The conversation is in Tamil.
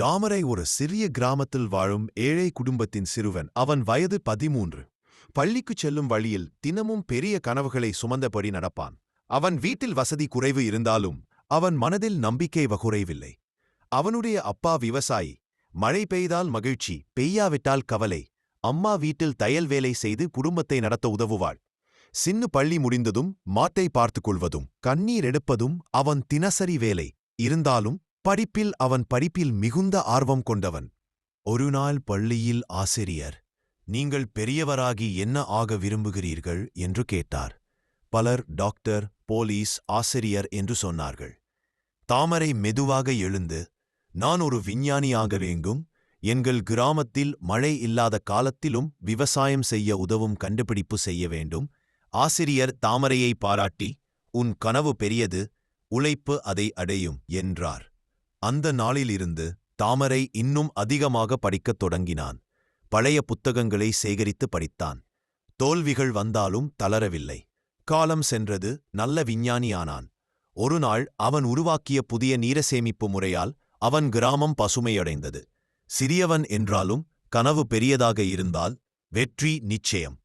தாமரை ஒரு சிறிய கிராமத்தில் வாழும் ஏழை குடும்பத்தின் சிறுவன். அவன் வயது 13. பள்ளிக்குச் செல்லும் வழியில் தினமும் பெரிய கனவுகளை சுமந்தபடி நடப்பான். அவன் வீட்டில் வசதி குறைவு இருந்தாலும் அவன் மனதில் நம்பிக்கை குறைவில்லை. அவனுடைய அப்பா விவசாயி. மழை பெய்தால் மகிழ்ச்சி, பெய்யாவிட்டால் கவலை. அம்மா வீட்டில் தையல் வேலை செய்து குடும்பத்தை நடத்த உதவுவாள். சின்ன பள்ளி முடிந்ததும் மாட்டை பார்த்துக் கொள்வதும் கண்ணீர் எடுப்பதும் அவன் தினசரி வேலை. இருந்தாலும் படிப்பில் மிகுந்த ஆர்வம் கொண்டவன். ஒருநாள் பள்ளியில் ஆசிரியர், நீங்கள் பெரியவராகி என்ன ஆக விரும்புகிறீர்கள் என்று கேட்டார். பலர் டாக்டர், போலீஸ், ஆசிரியர் என்று சொன்னார்கள். தாமரை மெதுவாக எழுந்து, நான் ஒரு விஞ்ஞானியாக வேண்டும். எங்கள் கிராமத்தில் மழை இல்லாத காலத்திலும் விவசாயம் செய்ய உதவும் கண்டுபிடிப்பு செய்ய வேண்டும். ஆசிரியர் தாமரையை பாராட்டி, உன் கனவு பெரியது, உழைப்பு அதை அடையும் என்றார். அந்த நாளிலிருந்து தாமரை இன்னும் அதிகமாக படிக்கத் தொடங்கினான். பழைய புத்தகங்களை சேகரித்து படித்தான். தோல்விகள் வந்தாலும் தளரவில்லை. காலம் சென்றது, நல்ல விஞ்ஞானியானான். ஒருநாள் அவன் உருவாக்கிய புதிய நீரசேமிப்பு முறையால் அவன் கிராமம் பசுமையடைந்தது. சிறியவன் என்றாலும் கனவு பெரியதாக இருந்தால் வெற்றி நிச்சயம்.